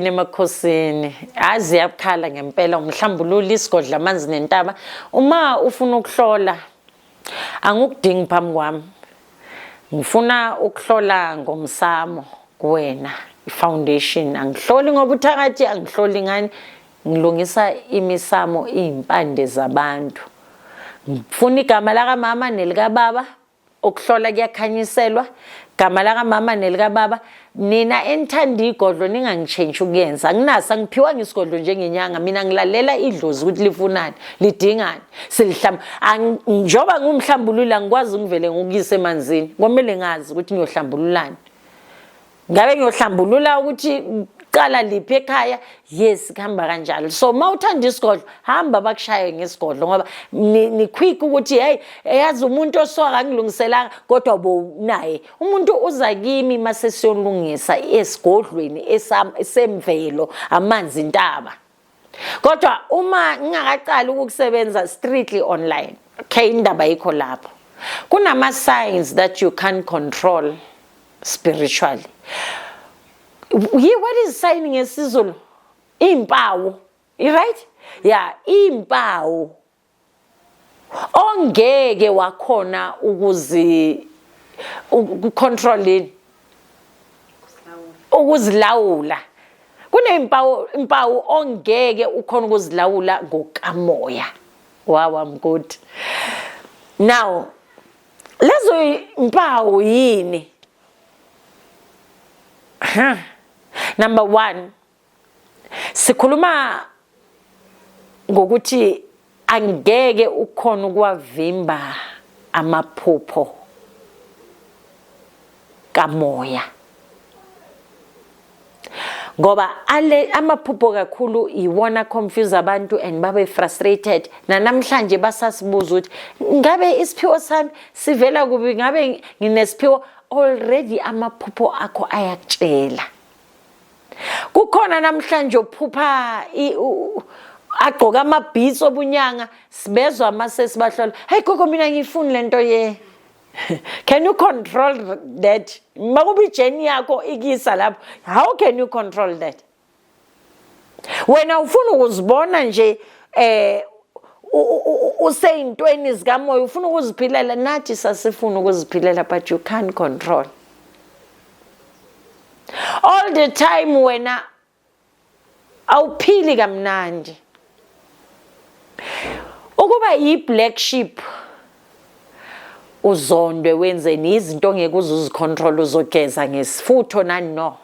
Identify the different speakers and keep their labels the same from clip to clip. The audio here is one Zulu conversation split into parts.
Speaker 1: emakhosini azi yakhala ngempela umhlambulula isigodla amanzi nentaba uma ufuna ukuhlola angukudingi phambi kwami ngifuna ukuhlola ngomsamo kuwena ifoundation angihloli ngoba uthakathi angihloli ngani ngilungisa imisamo impande zabantu ngifuna igama laka mama nelika baba ukuhlola kuyakhanyiselwa igama laka mama nelika baba nina enthanda igodlo ningangichange ukuyenza anginasa ngiphiwa ngisigodlo njengenyanga mina ngilalela idlozi ukuthi lifunani lidingani selihlamba njoba ngumhlambulula ngikwazi ngivele ngokuyise emanzini komele ngazi ukuthi ngiyohlambululani ngabe ngiyohlambulula ukuthi qala liphi ekhaya yes kuhamba kanjalo so mawuthanda isigodlo hamba bakushaye ngesigodlo ngoba ni quick ukuthi hey yazi umuntu osoka ngilungiselanga kodwa bo naye umuntu uza kimi mase siyolungisa esigodlweni esemvelo amanzi intaba kodwa uma ngingaqala ukusebenza strictly online okay indaba yikho lapho kunama signs that you can't control spiritually. What is signing ngesizulu? Impawu. Right? Yeah, impawu. Ongeke wakhona ukucontrol ukuzilawula. Kunempawu ongeke ukhona ukuzilawula ngokamoya. Wow, I'm good. Now, lezo impawu yini? Number 1, sikhuluma ngokuthi angeke ukhona ukuwavimba amaphupho kamoya ngoba amaphupho kakhulu iwona confuse abantu and babe frustrated namhlanje basasibuza ukuthi ngabe isiphiwo sami sivela kubi ngabe nginesiphiwo already amaphupho akho ayakutshela kukhona namhlanje uphupha agqoka amabhitsi obunyanga sibezwa amasesi bahlola hey gogo mina ngifuni lento ye can you control that makuba ijeni yakho ikisa lapho how can you control that wena ufuna ukuzibona nje useyintweni zikamoya ufuna ukuziphilela nathi sasifuna ukuziphilela but you can't control all the time wena awuphili kamnandi ukuba yi-black sheep uzondwe wenzeni izinto ongeke uzicontrol uzogeza ngesifutho nani no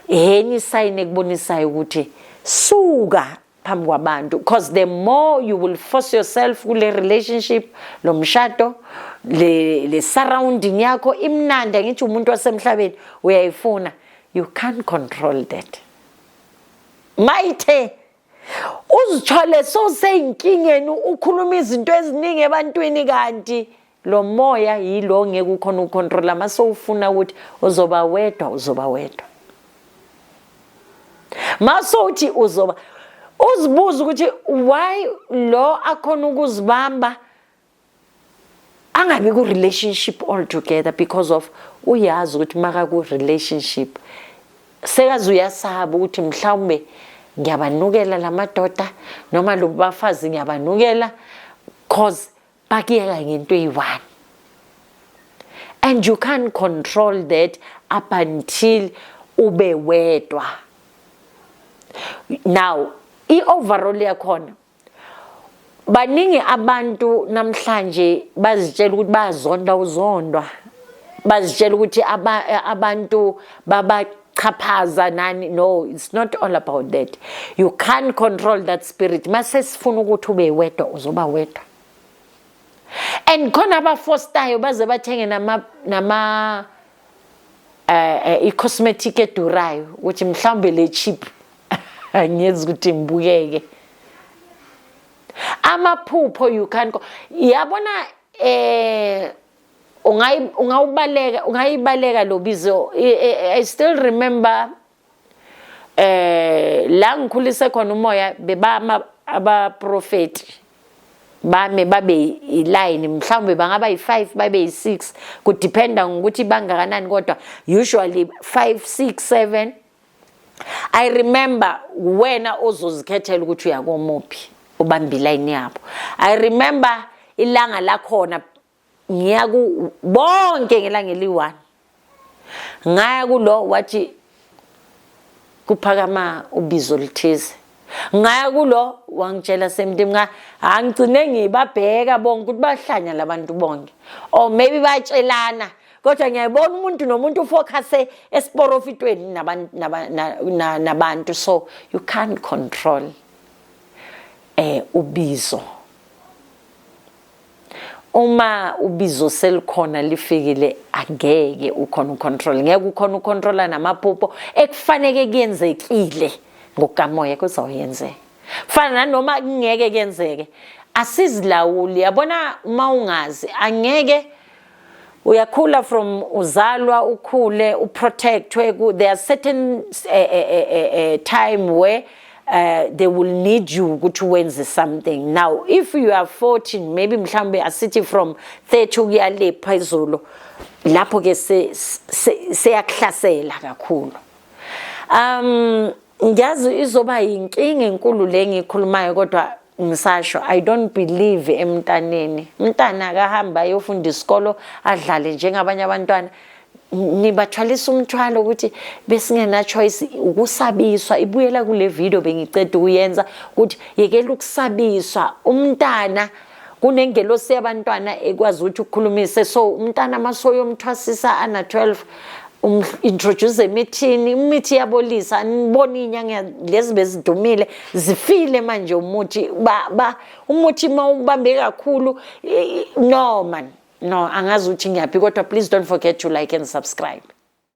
Speaker 1: yeni sign ekubonisayo ukuthi suka phambi kwabantu because the more you will force yourself kule relationship lo mshado le surrounding yakho imnandi ngithi umuntu wasemhlabeni uyayifuna you can't control that maithe uzithole sosey'inkingeni ukhuluma izinto eziningi ebantwini kanti lo moya yilo ngeke ukhona ukucontrol mase ufuna ukuthi uzoba wedwa masouthi uzibuza ukuthi why lo akhona ukuzibamba angabi ku relationship altogether because of uyazi ukuthi maka ku relationship sekazi uyasaba ukuthi mhlawumbe ngiyabanukela lamadoda noma lo bafazi ngiyabanukela cause bakiyeka ngento eyi1 and you can't control that up until ube wedwa. Now overall yakhona baningi abantu namhlanje bazitshela ukuthi bazonda uzondwa bazitshela ukuthi abantu babachaphaza nani no it's not all about that you can't control that spirit mase sifuna ukuthi ube wedwa uzoba wedwa and khona abafostayo baze bathenge nama i-cosmetic edurayo ukuthi mhlawumbe le cheap angezi ukuthi mbukeke amaphupho you can yabona ungayibaleka lo bizo I still remember la ngikhulise khona umoya beba abaprofeti bame babe iline mhlawumbe bangaba yi5 babe yi6 ku dependa ngokuthi bangakanani kodwa usually 5 6 7 I remember wena ozozikhethela ukuthi uyakomuphi ubamba iline yabo. I remember ilanga lakhona ngiya ku bonke ngelanga eli1 ngaya kulo wathi kuphakama ubizo lithize ngaya kulo wangitshela semnti angigcine ngibabheka bonke ukuthi bahlanya labantu bonke or maybe bayatshelana kodwa ngiyabona umuntu nomuntu ufocuse esporofitweni nabantu, so you can't control ubizo. Uma ubizo selikhona lifikile angeke ukhona ucontrol, ngeke ukhona ucontrola namaphupho ekufanele kuyenzekile ngokamoya kuzawuyenzeka. Fana noma ngeke kuyenzeke asizilawuli, yabona uma ungazi angeke uyakhula from uzalwa ukhule uprotectwe. There are certain time where they will need you ukuthi wenze something. Now if you are 14 maybe mhlambe asithi from 30 ukuya le phezulu lapho ke seyakuhlasela kakhulu. Ngiyazi izoba yinkinga enkulu le ngikhulumayo kodwa ngisasho I don't believe emntaneni. Umntana akahamba ayofunda isikolo adlale njengabanye abantwana. Nibathwalisa umthwalo ukuthi besingena choice ukusabiswa. Ibuyela kule video bengiceda ukuyenza ukuthi yekela ukusabiswa. Umntana kunengelosi yabantwana ekwazi ukuthi ukukhulumise, so umntana masoyo umthwasisa ana 12 introduce imithi yabolisa. Nibona inyanga lezi bezidumile zifile manje umuthi umuthi mawubambe kakhulu no man, no angazi ukuthi ngiyaphi kodwa please don't forget to like and subscribe.